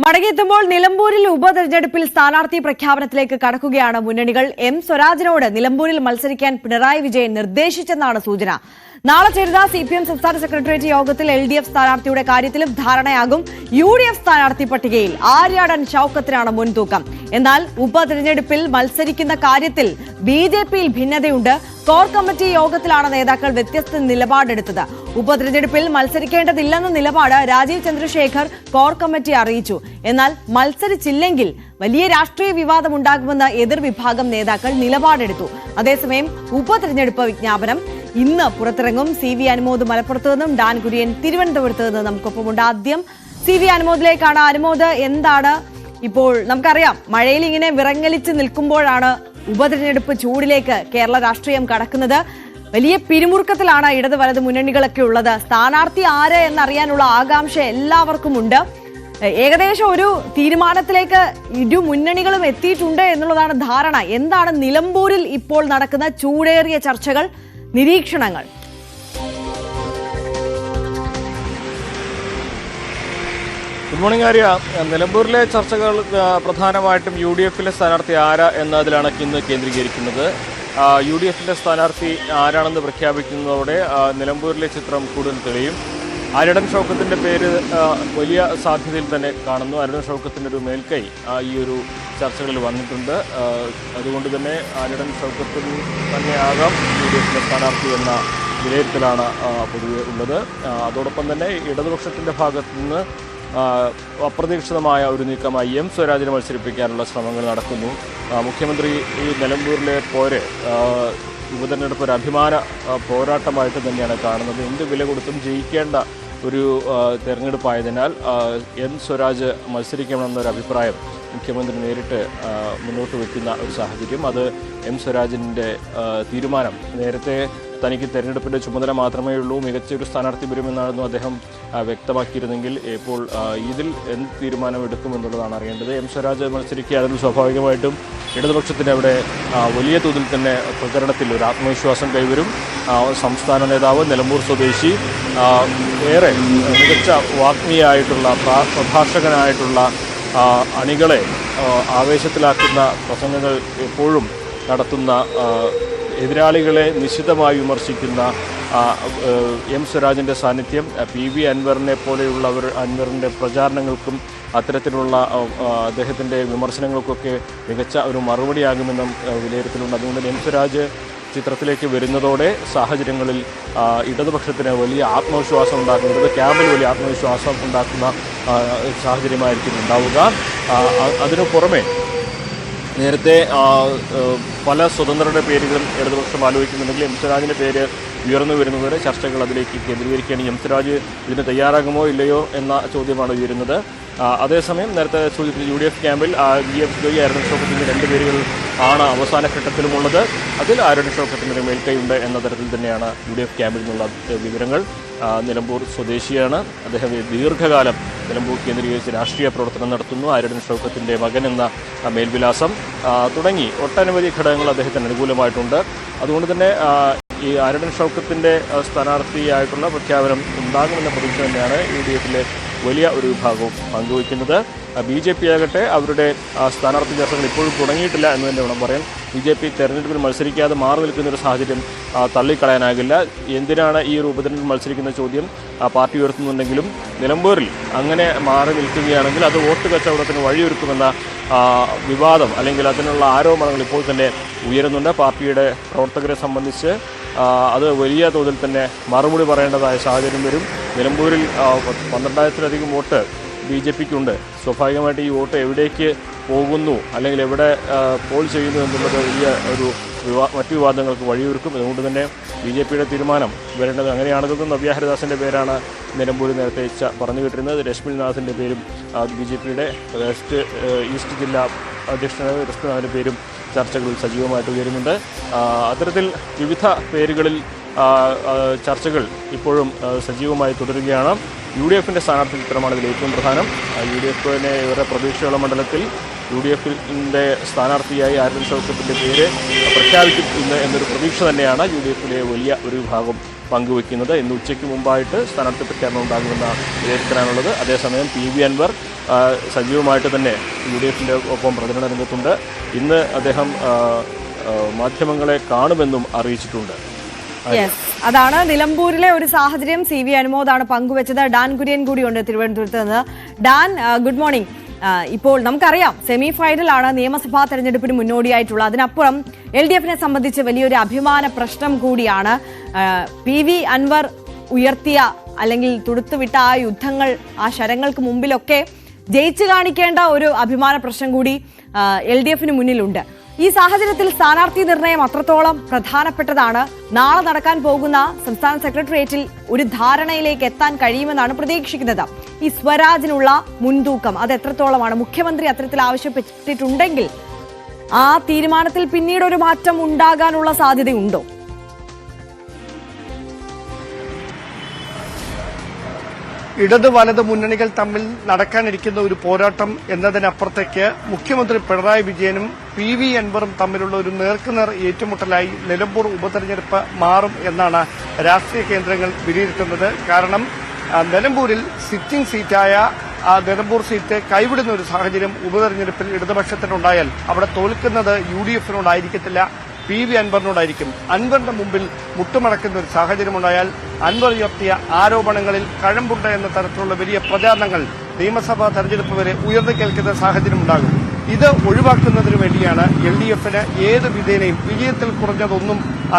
മടങ്ങിയെത്തുമ്പോൾ നിലമ്പൂരിൽ ഉപതെരഞ്ഞെടുപ്പിൽ സ്ഥാനാർത്ഥി പ്രഖ്യാപനത്തിലേക്ക് കടക്കുകയാണ് മുന്നണികൾ. എം സ്വരാജിനോട് നിലമ്പൂരിൽ മത്സരിക്കാൻ പിണറായി വിജയൻ നിർദ്ദേശിച്ചെന്നാണ് സൂചന. നാളെ ചേരുന്ന CPM സംസ്ഥാന സെക്രട്ടേറിയറ്റ് യോഗത്തിൽ LDF സ്ഥാനാർത്ഥിയുടെ കാര്യത്തിലും ധാരണയാകും. UDF സ്ഥാനാർത്ഥി പട്ടികയിൽ ആര്യാടൻ ഷൌക്കത്തിനാണ് മുൻതൂക്കം. എന്നാൽ ഉപതെരഞ്ഞെടുപ്പിൽ മത്സരിക്കുന്ന കാര്യത്തിൽ BJPയിൽ ഭിന്നതയുണ്ട്. കോർ കമ്മിറ്റി യോഗത്തിലാണ് നേതാക്കൾ വ്യത്യസ്ത നിലപാടെടുത്തത്. ഉപതെരഞ്ഞെടുപ്പിൽ മത്സരിക്കേണ്ടതില്ലെന്ന നിലപാട് രാജീവ് ചന്ദ്രശേഖർ കോർ കമ്മിറ്റി അറിയിച്ചു. എന്നാൽ മത്സരിച്ചില്ലെങ്കിൽ വലിയ രാഷ്ട്രീയ വിവാദം ഉണ്ടാകുമെന്ന് എതിർവിഭാഗം നേതാക്കൾ നിലപാടെടുത്തു. അതേസമയം ഉപതെരഞ്ഞെടുപ്പ് വിജ്ഞാപനം ഇന്ന് പുറത്തിറങ്ങും. CV അനുമോദ് മലപ്പുറത്ത് നിന്നും, ഡാൻ കുര്യൻ തിരുവനന്തപുരത്ത് നിന്ന് നമുക്കൊപ്പമുണ്ട്. ആദ്യം CV അനുമോദിലേക്കാണ്. അനുമോദ്, എന്താണ് ഇപ്പോൾ നമുക്കറിയാം, മഴയിൽ ഇങ്ങനെ വിറങ്ങലിച്ച് നിൽക്കുമ്പോഴാണ് ഉപതെരഞ്ഞെടുപ്പ് ചൂടിലേക്ക് കേരള രാഷ്ട്രീയം കടക്കുന്നത്. വലിയ പിരിമുറുക്കത്തിലാണ് ഇടത് വലത് മുന്നണികളൊക്കെ ഉള്ളത്. സ്ഥാനാർത്ഥി ആര് എന്നറിയാനുള്ള ആകാംക്ഷ എല്ലാവർക്കും ഉണ്ട്. ഏകദേശം ഒരു തീരുമാനത്തിലേക്ക് ഇരു മുന്നണികളും എത്തിയിട്ടുണ്ട് എന്നുള്ളതാണ് ധാരണ. എന്താണ് നിലമ്പൂരിൽ ഇപ്പോൾ നടക്കുന്ന ചൂടേറിയ ചർച്ചകൾ, നിരീക്ഷണങ്ങൾ? Good morning Arya. നിലമ്പൂരിലെ ചർച്ചകൾ പ്രധാനമായിട്ടും UDFിലെ സ്ഥാനാർത്ഥി ആരാ എന്നതിലാണ് ഇന്ന് കേന്ദ്രീകരിക്കുന്നത്. UDFിന്റെ സ്ഥാനാർത്ഥി ആരാണെന്ന് പ്രഖ്യാപിക്കുന്നതോടെ നിലമ്പൂരിലെ ചിത്രം കൂടുതൽ തെളിയും. ആര്യടൻ ഷൌക്കത്തിൻ്റെ പേര് വലിയ സാധ്യതയിൽ തന്നെ കാണുന്നു. ആര്യടൻ ഷൌക്കത്തിൻ്റെ ഒരു മേൽക്കൈ ഈ ഒരു ചർച്ചകളിൽ വന്നിട്ടുണ്ട്. അതുകൊണ്ട് തന്നെ ആര്യടൻ ഷൌക്കത്തിൽ തന്നെയാകാം UDFിലെ സ്ഥാനാർത്ഥി എന്ന വിലയിരുത്തലാണ് പൊതുവെ ഉള്ളത്. അതോടൊപ്പം തന്നെ ഇടതുപക്ഷത്തിൻ്റെ ഭാഗത്തു നിന്ന് അപ്രതീക്ഷിതമായ ഒരു നീക്കമായി എം സ്വരാജിനെ മത്സരിപ്പിക്കാനുള്ള ശ്രമങ്ങൾ നടക്കുന്നു. മുഖ്യമന്ത്രി ഈ നിലമ്പൂരിലെ പോര് ഉപതെരഞ്ഞെടുപ്പ് ഒരു അഭിമാന പോരാട്ടമായിട്ട് തന്നെയാണ് കാണുന്നത്. എന്ത് വില കൊടുത്തും ജയിക്കേണ്ട ഒരു തെരഞ്ഞെടുപ്പായതിനാൽ എം സ്വരാജ് മത്സരിക്കണമെന്നൊരു അഭിപ്രായം മുഖ്യമന്ത്രി നേരിട്ട് മുന്നോട്ട് വയ്ക്കുന്ന ഒരു സാഹചര്യം. അത് എം സ്വരാജിൻ്റെ തീരുമാനം. നേരത്തെ തനിക്ക് തെരഞ്ഞെടുപ്പിൻ്റെ ചുമതല മാത്രമേ ഉള്ളൂ, മികച്ചൊരു സ്ഥാനാർത്ഥി വരുമെന്നായിരുന്നു അദ്ദേഹം വ്യക്തമാക്കിയിരുന്നെങ്കിൽ ഇപ്പോൾ ഇതിൽ എന്ത് തീരുമാനമെടുക്കുമെന്നുള്ളതാണ് അറിയേണ്ടത്. എം സ്വരാജ് മത്സരിക്കുക, അതിൽ സ്വാഭാവികമായിട്ടും ഇടതുപക്ഷത്തിന് അവിടെ വലിയ തോതിൽ തന്നെ പ്രചരണത്തിൽ ഒരു ആത്മവിശ്വാസം കൈവരും. സംസ്ഥാന നേതാവ്, നിലമ്പൂർ സ്വദേശി, ഏറെ മികച്ച വാഗ്മിയായിട്ടുള്ള പ്രഭാഷകനായിട്ടുള്ള അണികളെ ആവേശത്തിലാക്കുന്ന പ്രസംഗങ്ങൾ എപ്പോഴും നടത്തുന്ന, എതിരാളികളെ നിശിതമായി വിമർശിക്കുന്ന എം സ്വരാജിൻ്റെ സാന്നിധ്യം PV അൻവറിനെ പോലെയുള്ളവർ, അൻവറിൻ്റെ പ്രചാരണങ്ങൾക്കും അത്തരത്തിലുള്ള അദ്ദേഹത്തിൻ്റെ വിമർശനങ്ങൾക്കൊക്കെ മികച്ച ഒരു മറുപടിയാകുമെന്നും വിലയിരുത്തലുണ്ട്. അതുകൊണ്ട് എം സ്വരാജ് ചിത്രത്തിലേക്ക് വരുന്നതോടെ സാഹചര്യങ്ങളിൽ ഇടതുപക്ഷത്തിന് വലിയ ആത്മവിശ്വാസം ഉണ്ടാക്കുന്നത്, ക്യാമ്പിൽ വലിയ ആത്മവിശ്വാസം ഉണ്ടാക്കുന്ന സാഹചര്യമായിരിക്കും ഉണ്ടാവുക. അതിനു പുറമെ നേരത്തെ പല സ്വതന്ത്രരുടെ പേരുകൾ ഇടതുപക്ഷം ആലോചിക്കുന്നുണ്ടെങ്കിൽ എം സ്വരാജിൻ്റെ പേര് ഉയർന്നു വരുന്നതുവരെ ചർച്ചകൾ അതിലേക്ക് കേന്ദ്രീകരിക്കുകയാണ്. എം സ്വരാജ് ഇതിന് തയ്യാറാകുമോ ഇല്ലയോ എന്ന ചോദ്യമാണ് ഉയരുന്നത്. അതേസമയം നേരത്തെ സൂചിപ്പിച്ച UDF ക്യാമ്പിൽ GF ജോയി, ആര്യടൻ ഷൌക്കത്തിൻ്റെ രണ്ട് പേരുകൾ ആണ് അവസാന ഘട്ടത്തിലുമുള്ളത്. അതിൽ ആര്യടൻ ഷൌക്കത്തിൻ്റെ മേൽക്കൈയുണ്ട് എന്ന തരത്തിൽ തന്നെയാണ് UDF ക്യാമ്പിൽ നിന്നുള്ള വിവരങ്ങൾ. നിലമ്പൂർ സ്വദേശിയാണ് അദ്ദേഹം. ദീർഘകാലം നിലമ്പൂർ കേന്ദ്രീകരിച്ച് രാഷ്ട്രീയ പ്രവർത്തനം നടത്തുന്നു. ആര്യടൻ ഷൌക്കത്തിൻ്റെ മകൻ എന്ന മേൽവിലാസം തുടങ്ങി ഒട്ടനവധി ഘടകങ്ങൾ അദ്ദേഹത്തിന് അനുകൂലമായിട്ടുണ്ട്. അതുകൊണ്ട് തന്നെ ഈ ആര്യടൻ ഷൌക്കത്തിൻ്റെ സ്ഥാനാർത്ഥിയായിട്ടുള്ള പ്രഖ്യാപനം ഉണ്ടാകുമെന്ന പ്രതീക്ഷ തന്നെയാണ് UDFിലെ വലിയ ഒരു വിഭാഗവും പങ്കുവയ്ക്കുന്നത്. BJP ആകട്ടെ അവരുടെ സ്ഥാനാർത്ഥി ചർച്ചകൾ ഇപ്പോഴും തുടങ്ങിയിട്ടില്ല എന്ന് തന്നെ വേണം പറയാൻ. BJP തെരഞ്ഞെടുപ്പിൽ മത്സരിക്കാതെ മാറി നിൽക്കുന്നൊരു സാഹചര്യം തള്ളിക്കളയാനാകില്ല. എന്തിനാണ് ഈ ഒരു ഉപതെരഞ്ഞെടുപ്പിൽ മത്സരിക്കുന്ന ചോദ്യം പാർട്ടി ഉയർത്തുന്നുണ്ടെങ്കിലും നിലമ്പൂരിൽ അങ്ങനെ മാറി നിൽക്കുകയാണെങ്കിൽ അത് വോട്ട് കച്ചവടത്തിന് വഴിയൊരുക്കുമെന്ന വിവാദം അല്ലെങ്കിൽ അതിനുള്ള ആരോപണങ്ങൾ ഇപ്പോൾ തന്നെ ഉയരുന്നുണ്ട്. പാർട്ടിയുടെ പ്രവർത്തകരെ സംബന്ധിച്ച് അത് വലിയ തോതിൽ തന്നെ മറുപടി പറയേണ്ടതായ സാഹചര്യം വരും. നിലമ്പൂരിൽ 12,000-ലധികം വോട്ട് BJPക്കുണ്ട്. സ്വാഭാവികമായിട്ട് ഈ വോട്ട് എവിടേക്ക് പോകുന്നു അല്ലെങ്കിൽ എവിടെ പോൾ ചെയ്യുന്നു എന്നുള്ളത് വലിയ ഒരു മറ്റു വിവാദങ്ങൾക്ക് വഴിയൊരുക്കും. അതുകൊണ്ട് തന്നെ BJPയുടെ തീരുമാനം വരേണ്ടത് അങ്ങനെയാണെന്നും നവ്യ ഹരിദാസിൻ്റെ പേരാണ് നിലമ്പൂരിൽ നേരത്തെ പറഞ്ഞു കേട്ടിരുന്നത്. രശ്മിനാഥിൻ്റെ പേരും BJPയുടെ ഈസ്റ്റ് ജില്ലാ അധ്യക്ഷനായ രശ്മിനാഥിൻ്റെ പേരും ചർച്ചകളിൽ സജീവമായിട്ട് ഉയരുന്നുണ്ട്. അത്തരത്തിൽ വിവിധ പേരുകളിൽ ചർച്ചകൾ ഇപ്പോഴും സജീവമായി തുടരുകയാണ്. UDFിൻ്റെ സ്ഥാനാർത്ഥി ചിത്രമാണ് ഇതിൽ ഏറ്റവും പ്രധാനം. UDFിനെ ഏറെ പ്രതീക്ഷയുള്ള മണ്ഡലത്തിൽ UDFിൻ്റെ സ്ഥാനാർത്ഥിയായി ആര്യടൻ ഷൌക്കത്തിൻ്റെ പേര് പ്രഖ്യാപിക്കും എന്നൊരു പ്രതീക്ഷ തന്നെയാണ് UDFിലെ വലിയ ഒരു വിഭാഗം പങ്കുവയ്ക്കുന്നത്. ഇന്ന് ഉച്ചയ്ക്ക് മുമ്പായിട്ട് സ്ഥാനാർത്ഥി പ്രഖ്യാപനം ഉണ്ടാകുമെന്ന വിലയിരുത്തലാണുള്ളത്. അതേസമയം PV അൻവർ സജീവമായിട്ട് തന്നെ UDF-ന്റെ ഒപ്പം പ്രചരണ രംഗത്തുണ്ട്. ഇന്ന് അദ്ദേഹം മാധ്യമങ്ങളെ കാണുമെന്നും അറിയിച്ചിട്ടുണ്ട്. അതാണ് നിലമ്പൂരിലെ ഒരു സാഹചര്യം. CV അനുമോദാണ് പങ്കുവച്ചത്. ഡാൻ കുര്യൻ കൂടിയുണ്ട് തിരുവനന്തപുരത്ത് നിന്ന്. Dan, good morning. ഇപ്പോൾ നമുക്കറിയാം സെമി ഫൈനലാണ് നിയമസഭാ തെരഞ്ഞെടുപ്പിന് മുന്നോടിയായിട്ടുള്ള. അതിനപ്പുറം LDF-നെ സംബന്ധിച്ച് വലിയൊരു അഭിമാന പ്രശ്നം കൂടിയാണ്. PV അൻവർ ഉയർത്തിയ അല്ലെങ്കിൽ തുടുത്തുവിട്ട ആ യുദ്ധങ്ങൾ, ആ ശരങ്ങൾക്ക് മുമ്പിലൊക്കെ ജയിച്ചു കാണിക്കേണ്ട ഒരു അഭിമാന പ്രശ്നം കൂടി LDF-ന് മുന്നിലുണ്ട്. ഈ സാഹചര്യത്തിൽ സ്ഥാനാർത്ഥി നിർണയം അത്രത്തോളം പ്രധാനപ്പെട്ടതാണ്. നാളെ നടക്കാൻ പോകുന്ന സംസ്ഥാന സെക്രട്ടേറിയറ്റിൽ ഒരു ധാരണയിലേക്ക് എത്താൻ കഴിയുമെന്നാണ് പ്രതീക്ഷിക്കുന്നത്. ഈ സ്വരാജിനുള്ള മുൻതൂക്കം അത് എത്രത്തോളമാണ്? മുഖ്യമന്ത്രി അത്തരത്തിൽ ആവശ്യപ്പെട്ടിട്ടുണ്ടെങ്കിൽ ആ തീരുമാനത്തിൽ പിന്നീട് ഒരു മാറ്റം ഉണ്ടാകാനുള്ള സാധ്യതയുണ്ടോ? ഇടത് വലത് മുന്നണികൾ തമ്മിൽ നടക്കാനിരിക്കുന്ന ഒരു പോരാട്ടം എന്നതിനപ്പുറത്തേക്ക് മുഖ്യമന്ത്രി പിണറായി വിജയനും PV അൻവറും തമ്മിലുള്ള ഒരു നേർക്കുനേർ ഏറ്റുമുട്ടലായി നിലമ്പൂർ ഉപതെരഞ്ഞെടുപ്പ് മാറും എന്നാണ് രാഷ്ട്രീയ കേന്ദ്രങ്ങൾ വിലയിരുത്തുന്നത്. കാരണം നിലമ്പൂരിൽ സിറ്റിംഗ് സീറ്റായ നിലമ്പൂർ സീറ്റ് കൈവിടുന്ന ഒരു സാഹചര്യം ഉപതെരഞ്ഞെടുപ്പിൽ ഇടതുപക്ഷത്തിനുണ്ടായാൽ അവിടെ തോൽക്കുന്നത് UDF-നോടായിരിക്കത്തില്ല, PV അൻവറിനോടായിരിക്കും. അൻവറിന്റെ മുമ്പിൽ മുട്ടുമടക്കുന്ന ഒരു സാഹചര്യമുണ്ടായാൽ അൻവർ ഉയർത്തിയ ആരോപണങ്ങളിൽ കഴമ്പുണ്ട് എന്ന തരത്തിലുള്ള വലിയ പ്രചാരണങ്ങൾ നിയമസഭാ തെരഞ്ഞെടുപ്പ് വരെ ഉയർന്നു കേൾക്കുന്ന സാഹചര്യമുണ്ടാകും. ഇത് ഒഴിവാക്കുന്നതിനു വേണ്ടിയാണ് LDF-ന് ഏത് വിധേനയും വിജയത്തിൽ കുറഞ്ഞതൊന്നും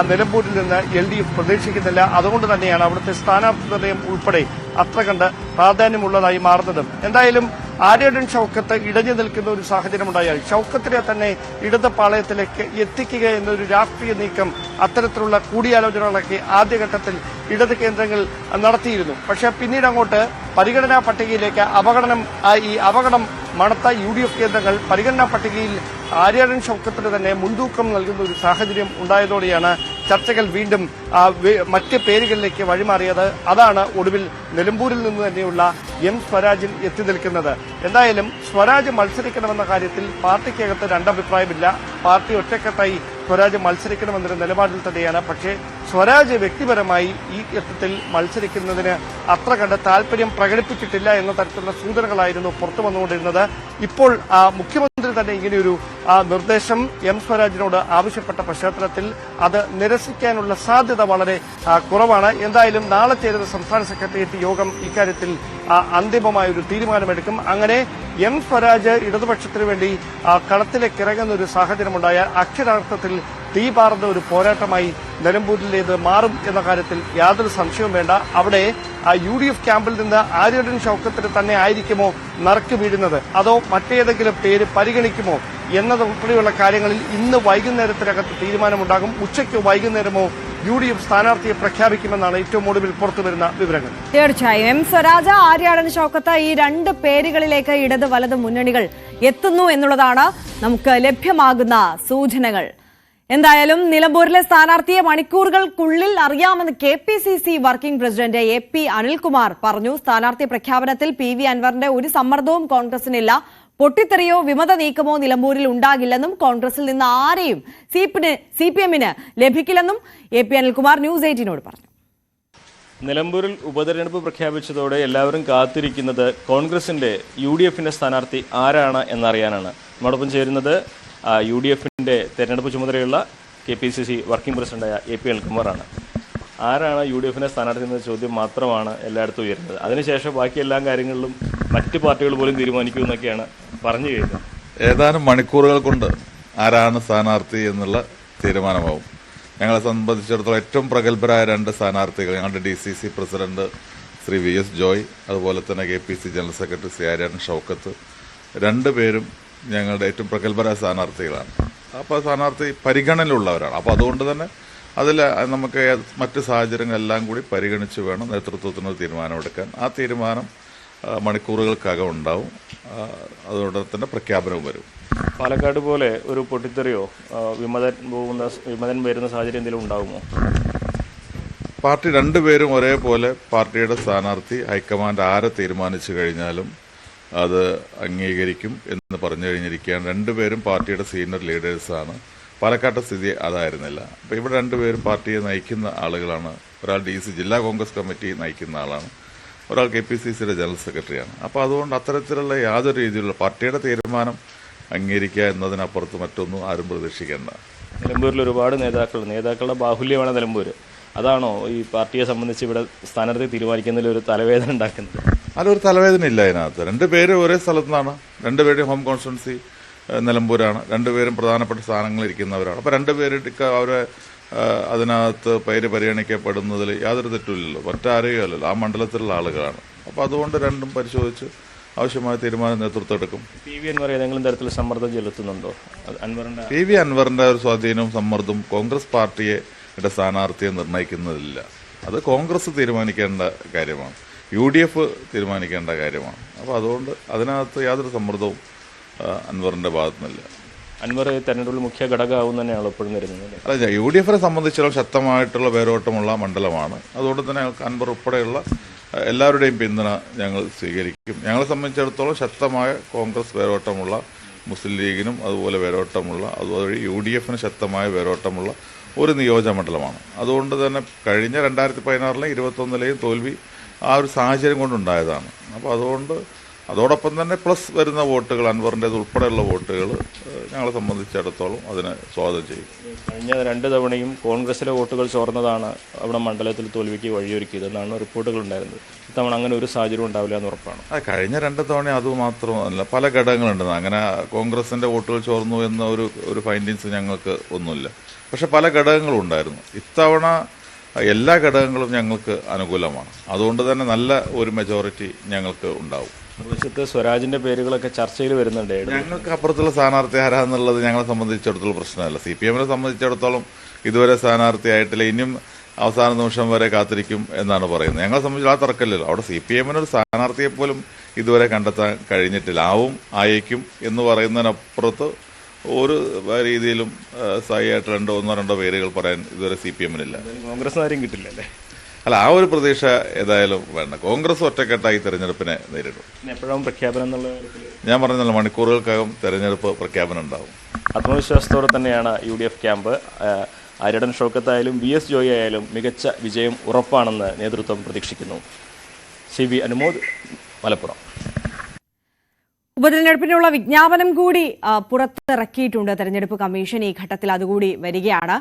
നിലമ്പൂരിൽ നിന്ന് LDF പ്രതീക്ഷിക്കുന്നില്ല. അതുകൊണ്ട് തന്നെയാണ് അവിടുത്തെ സ്ഥാനാർത്ഥി നിർണയം ഉൾപ്പെടെ അത്ര കണ്ട് പ്രാധാന്യമുള്ളതായി മാറുന്നത്. എന്തായാലും ആര്യടൻ ഷൌക്കത്ത് ഇടഞ്ഞു നിൽക്കുന്ന ഒരു സാഹചര്യമുണ്ടായാൽ ഷൌക്കത്തിനെ തന്നെ ഇടത് പാളയത്തിലേക്ക് എത്തിക്കുക എന്നൊരു രാഷ്ട്രീയ നീക്കം, അത്തരത്തിലുള്ള കൂടിയാലോചനകളൊക്കെ ആദ്യഘട്ടത്തിൽ ഇടത് കേന്ദ്രങ്ങൾ നടത്തിയിരുന്നു. പക്ഷേ പിന്നീട് അങ്ങോട്ട് പരിഗണനാ പട്ടികയിലേക്ക് അപകടം മണത്ത UDF കേന്ദ്രങ്ങൾ പരിഗണനാ പട്ടികയിൽ ആര്യടൻ ഷൌക്കത്തിന് തന്നെ മുൻതൂക്കം നൽകുന്ന ഒരു സാഹചര്യം ഉണ്ടായതോടെയാണ് ചർച്ചകൾ വീണ്ടും മറ്റ് പേരുകളിലേക്ക് വഴിമാറിയത്. അതാണ് ഒടുവിൽ നിലമ്പൂരിൽ നിന്ന് തന്നെയുള്ള സ്വരാജിൽ എത്തി നിൽക്കുന്നത്. എന്തായാലും സ്വരാജ് മത്സരിക്കണമെന്ന കാര്യത്തിൽ പാർട്ടിക്കകത്ത് രണ്ടഭിപ്രായമില്ല. പാർട്ടി ഒറ്റക്കെട്ടായി സ്വരാജ് മത്സരിക്കണമെന്നൊരു നിലപാടിൽ തന്നെയാണ്. പക്ഷേ സ്വരാജ് വ്യക്തിപരമായി ഈ ഘട്ടത്തിൽ മത്സരിക്കുന്നതിന് അത്ര കണ്ട് താല്പര്യം പ്രകടിപ്പിച്ചിട്ടില്ല എന്ന തരത്തിലുള്ള സൂചനകളായിരുന്നു പുറത്തു വന്നുകൊണ്ടിരുന്നത്. ഇപ്പോൾ മുഖ്യമന്ത്രി തന്നെ ഇങ്ങനെയൊരു നിർദ്ദേശം സ്വരാജിനോട് ആവശ്യപ്പെട്ട പശ്ചാത്തലത്തിൽ അത് നിരസിക്കാനുള്ള സാധ്യത വളരെ കുറവാണ്. എന്തായാലും നാളെ ചേരുന്ന സംസ്ഥാന സെക്രട്ടേറിയറ്റ് യോഗം ഇക്കാര്യത്തിൽ അന്തിമമായ ഒരു തീരുമാനമെടുക്കും. അങ്ങനെ സ്വരാജ് ഇടതുപക്ഷത്തിനു വേണ്ടി കളത്തിലേക്ക് ഇറങ്ങുന്ന ഒരു സാഹചര്യമുണ്ടായാൽ അക്ഷരാർത്ഥത്തിൽ തീപാർന്ന ഒരു പോരാട്ടമായി നിലമ്പൂരിലേത് മാറും എന്ന കാര്യത്തിൽ യാതൊരു സംശയവും വേണ്ട. അവിടെ UDF ക്യാമ്പിൽ നിന്ന് ആര്യടൻ ഷൌക്കത്തിന് തന്നെ ആയിരിക്കുമോ നറുക്ക് വീഴുന്നത്, അതോ മറ്റേതെങ്കിലും പേര് പരിഗണിക്കുമോ എന്നതുൾപ്പെടെയുള്ള കാര്യങ്ങളിൽ ഇന്ന് വൈകുന്നേരത്തിനകത്ത് തീരുമാനമുണ്ടാകും. ഉച്ചയ്ക്ക് വൈകുന്നേരമോ UDF സ്ഥാനാർത്ഥിയെ പ്രഖ്യാപിക്കുമെന്നാണ് ഏറ്റവും ഒടുവിൽ പുറത്തുവരുന്ന വിവരങ്ങൾ. തീർച്ചയായും സ്വരാജ്, ആര്യാടൻ ഷൌക്കത്ത് ഈ രണ്ട് പേരുകളിലേക്ക് ഇടത് വലത് മുന്നണികൾ എത്തുന്നു എന്നുള്ളതാണ് നമുക്ക് ലഭ്യമാകുന്ന സൂചനകൾ. എന്തായാലും നിലമ്പൂരിലെ സ്ഥാനാർത്ഥിയെ മണിക്കൂറുകൾക്കുള്ളിൽ അറിയാമെന്ന് KPCC working president AP Anilkumar പറഞ്ഞു. സ്ഥാനാർത്ഥി പ്രഖ്യാപനത്തിൽ PV അൻവറിന്റെ ഒരു സമ്മർദ്ദവും കോൺഗ്രസിനില്ല. പൊട്ടിത്തെറിയോ വിമത നീക്കമോ നിലമ്പൂരിൽ ഉണ്ടാകില്ലെന്നും കോൺഗ്രസിൽ നിന്ന് ആരെയും CPM-ന് ലഭിക്കില്ലെന്നും AP അനിൽകുമാർ ന്യൂസ് 18നോട് പറഞ്ഞു. നിലമ്പൂരിൽ ഉപതെരഞ്ഞെടുപ്പ് പ്രഖ്യാപിച്ചതോടെ എല്ലാവരും കാത്തിരിക്കുന്നത് കോൺഗ്രസിന്റെ UDF-ന്റെ സ്ഥാനാർത്ഥി ആരാണ് എന്നറിയാനാണ്. നമ്മോടൊപ്പം ചേരുന്നത് UDF-ന്റെ തെരഞ്ഞെടുപ്പ് ചുമതലയുള്ള KPCC വർക്കിംഗ് പ്രസിഡന്റായ AP അനിൽകുമാറാണ്. ആരാണ് UDF-ന്റെ സ്ഥാനാർത്ഥി എന്ന ചോദ്യം മാത്രമാണ് എല്ലായിടത്തും ഉയരുന്നത്. അതിനുശേഷം ബാക്കി എല്ലാ കാര്യങ്ങളിലും മറ്റ് പാർട്ടികൾ പോലും തീരുമാനിക്കുമെന്നൊക്കെയാണ് പറഞ്ഞു കഴിഞ്ഞത്. ഏതാനും മണിക്കൂറുകൾ കൊണ്ട് ആരാണ് സ്ഥാനാർത്ഥി എന്നുള്ള തീരുമാനമാവും. ഞങ്ങളെ സംബന്ധിച്ചിടത്തോളം ഏറ്റവും പ്രഗത്ഭരായ രണ്ട് സ്ഥാനാർത്ഥികൾ, ഞങ്ങളുടെ DCC president Shri VS Joy, അതുപോലെ തന്നെ KPCC general secretary Shri Aryadan Shoukath, രണ്ടുപേരും ഞങ്ങളുടെ ഏറ്റവും പ്രഗത്ഭരായ സ്ഥാനാർത്ഥികളാണ്. അപ്പോൾ സ്ഥാനാർത്ഥി പരിഗണനയിലുള്ളവരാണ്. അപ്പോൾ അതുകൊണ്ട് തന്നെ അതിൽ നമുക്ക് മറ്റ് സാഹചര്യങ്ങളെല്ലാം കൂടി പരിഗണിച്ച് വേണം നേതൃത്വത്തിനൊരു തീരുമാനമെടുക്കാൻ. ആ തീരുമാനം മണിക്കൂറുകൾക്കകം ഉണ്ടാവും. അതോടെ തന്നെ പ്രഖ്യാപനവും വരും. പാലക്കാട് പോലെ ഒരു പൊട്ടിത്തെറിയോ വിമതൻ വരുന്ന സാഹചര്യം എന്തെങ്കിലും ഉണ്ടാകുമോ? പാർട്ടി രണ്ടുപേരും ഒരേപോലെ പാർട്ടിയുടെ സ്ഥാനാർത്ഥി ഹൈക്കമാൻഡ് ആരെ തീരുമാനിച്ചു കഴിഞ്ഞാലും അത് അംഗീകരിക്കും എന്ന് പറഞ്ഞു കഴിഞ്ഞിരിക്കുകയാണ്. രണ്ടുപേരും പാർട്ടിയുടെ സീനിയർ ലീഡേഴ്സാണ്. പാലക്കാട്ടെ സ്ഥിതി അതായിരുന്നില്ല. അപ്പോൾ ഇവിടെ രണ്ടുപേരും പാർട്ടിയെ നയിക്കുന്ന ആളുകളാണ്. ഒരാൾ DC ജില്ലാ കോൺഗ്രസ് കമ്മിറ്റി നയിക്കുന്ന ആളാണ്, ഒരാൾ KPCCയുടെ ജനറൽ സെക്രട്ടറിയാണ്. അപ്പോൾ അതുകൊണ്ട് അത്തരത്തിലുള്ള യാതൊരു രീതിയിലുള്ള പാർട്ടിയുടെ തീരുമാനം അംഗീകരിക്കുക എന്നതിനപ്പുറത്ത് മറ്റൊന്നും ആരും പ്രതീക്ഷിക്കേണ്ട. നിലമ്പൂരിൽ ഒരുപാട് നേതാക്കളുടെ ബാഹുല്യമാണ് നിലമ്പൂർ. അതാണോ ഈ പാർട്ടിയെ സംബന്ധിച്ച് ഇവിടെ സ്ഥാനാർത്ഥി തീരുമാനിക്കുന്നതിൽ ഒരു തലവേദന ഉണ്ടാക്കുന്നത്? അതിലൊരു തലവേദന ഇല്ല അതിനകത്ത്. രണ്ടുപേരും ഒരേ സ്ഥലത്തു നിന്നാണ്, രണ്ടുപേരും ഹോം കോൺസ്റ്റിറ്റ്യുവൻസി നിലമ്പൂരാണ്, രണ്ടുപേരും പ്രധാനപ്പെട്ട സ്ഥാനങ്ങളിൽ ഇരിക്കുന്നവരാണ്. അപ്പോൾ രണ്ടുപേർക്ക് അവരെ അതിനകത്ത് പേര് പരിഗണിക്കപ്പെടുന്നതിൽ യാതൊരു തെറ്റുമില്ലല്ലോ, മറ്റാരെയോ അല്ലല്ലോ, ആ മണ്ഡലത്തിലുള്ള ആളുകളാണ്. അപ്പോൾ അതുകൊണ്ട് രണ്ടും പരിശോധിച്ച് ആവശ്യമായ തീരുമാനം നേതൃത്വം എടുക്കും. PV അൻവർ ഏതെങ്കിലും തരത്തിൽ സമ്മർദ്ദം ചെലുത്തുന്നുണ്ടോ? PV അൻവറിന്റെ ഒരു സ്വാധീനവും സമ്മർദ്ദവും കോൺഗ്രസ് പാർട്ടിയുടെ സ്ഥാനാർത്ഥിയെ നിർണ്ണയിക്കുന്നതില്ല. അത് കോൺഗ്രസ് തീരുമാനിക്കേണ്ട കാര്യമാണ്, UDF തീരുമാനിക്കേണ്ട കാര്യമാണ്. അപ്പോൾ അതുകൊണ്ട് അതിനകത്ത് യാതൊരു സമ്മർദ്ദവും അൻവറിന്റെ ഭാഗത്തുനിന്നില്ല. അൻവർ തെരഞ്ഞെടുപ്പിൽ മുഖ്യ ഘടകമാവും തന്നെയാണ് ഇപ്പോഴും വരുന്നത്. അല്ല, UDFനെ സംബന്ധിച്ചിടത്തോളം ശക്തമായിട്ടുള്ള വേരോട്ടമുള്ള മണ്ഡലമാണ്. അതുകൊണ്ട് തന്നെ അൻവർ ഉൾപ്പെടെയുള്ള എല്ലാവരുടെയും പിന്തുണ ഞങ്ങൾ സ്വീകരിക്കും. ഞങ്ങളെ സംബന്ധിച്ചിടത്തോളം ശക്തമായ കോൺഗ്രസ് വേരോട്ടമുള്ള, മുസ്ലിം ലീഗിനും അതുപോലെ വേരോട്ടമുള്ള, അതുവഴി UDFന് ശക്തമായ വേരോട്ടമുള്ള ഒരു നിയോജക മണ്ഡലമാണ്. അതുകൊണ്ട് തന്നെ കഴിഞ്ഞ 2016 2021 തോൽവി ആ ഒരു സാഹചര്യം കൊണ്ടുണ്ടായതാണ്. അപ്പോൾ അതുകൊണ്ട് അതോടൊപ്പം തന്നെ പ്ലസ് വരുന്ന വോട്ടുകൾ, അൻവറിൻ്റേത് ഉൾപ്പെടെയുള്ള വോട്ടുകൾ ഞങ്ങളെ സംബന്ധിച്ചിടത്തോളം അതിനെ സ്വാഗതം ചെയ്യും. കഴിഞ്ഞ 2 തവണയും കോൺഗ്രസിലെ വോട്ടുകൾ ചോർന്നതാണ് അവിടെ മണ്ഡലത്തിൽ തോൽവിക്ക് വഴിയൊരുക്കിയതെന്നാണ് റിപ്പോർട്ടുകൾ ഉണ്ടായിരുന്നത്. ഇത്തവണ അങ്ങനെ ഒരു സാഹചര്യം ഉണ്ടാവില്ല എന്ന് ഉറപ്പാണ്. കഴിഞ്ഞ 2 തവണ അതുമാത്രമല്ല, പല ഘടകങ്ങളുണ്ട്. അങ്ങനെ കോൺഗ്രസിൻ്റെ വോട്ടുകൾ ചോർന്നു എന്ന ഒരു ഫൈൻഡിങ്സ് ഞങ്ങൾക്ക് ഒന്നുമില്ല. പക്ഷെ പല ഘടകങ്ങളും ഉണ്ടായിരുന്നു. ഇത്തവണ എല്ലാ ഘടകങ്ങളും ഞങ്ങൾക്ക് അനുകൂലമാണ്. അതുകൊണ്ട് തന്നെ നല്ല ഒരു മെജോറിറ്റി ഞങ്ങൾക്ക് ഉണ്ടാവും. മറുവശത്ത് സ്വരാജിന്റെ പേരുകളൊക്കെ ചർച്ചയിൽ വരുന്നുണ്ട്. ഞങ്ങൾക്ക് അപ്പുറത്തുള്ള സ്ഥാനാർത്ഥി ആരാന്നുള്ളത് ഞങ്ങളെ സംബന്ധിച്ചിടത്തോളം പ്രശ്നമല്ല. CPM-നെ സംബന്ധിച്ചിടത്തോളം ഇതുവരെ സ്ഥാനാർത്ഥിയായിട്ടില്ല, ഇനിയും അവസാന നിമിഷം വരെ കാത്തിരിക്കും എന്നാണ് പറയുന്നത്. ഞങ്ങളെ സംബന്ധിച്ച് ആ തർക്കമില്ലല്ലോ. അവിടെ CPM-ന് ഒരു സ്ഥാനാർത്ഥിയെ പോലും ഇതുവരെ കണ്ടെത്താൻ കഴിഞ്ഞിട്ടില്ല. ആയേക്കും എന്ന് പറയുന്നതിനപ്പുറത്ത് ഒരു രീതിയിലും സ്ഥായിയായിട്ട് ഒന്നോ രണ്ടോ പേരുകൾ പറയാൻ ഇതുവരെ CPM-നില്ല. കോൺഗ്രസ് ആരും കിട്ടില്ലല്ലേ? അല്ല, ആ ഒരു പ്രതീക്ഷ ഏതായാലും വേണ്ട. കോൺഗ്രസ് ഒറ്റക്കെട്ടായി തെരഞ്ഞെടുപ്പിനെ നേരിടും. എപ്പോഴും പ്രഖ്യാപനം എന്നുള്ള ഞാൻ പറഞ്ഞല്ലോ, മണിക്കൂറുകൾക്കകം തെരഞ്ഞെടുപ്പ് പ്രഖ്യാപനം ഉണ്ടാവും. ആത്മവിശ്വാസത്തോടെ തന്നെയാണ് UDF ക്യാമ്പ്. ആര്യടൻ ഷൗക്കത്തായാലും VS ജോയി ആയാലും മികച്ച വിജയം ഉറപ്പാണെന്ന് നേതൃത്വം പ്രതീക്ഷിക്കുന്നു. CB അനുമോദ്, മലപ്പുറം. ഉപതെരഞ്ഞെടുപ്പിനുള്ള വിജ്ഞാപനം കൂടി പുറത്തിറക്കിയിട്ടുണ്ട് തെരഞ്ഞെടുപ്പ് കമ്മീഷൻ. ഈ ഘട്ടത്തിൽ അതുകൂടി വരികയാണ്.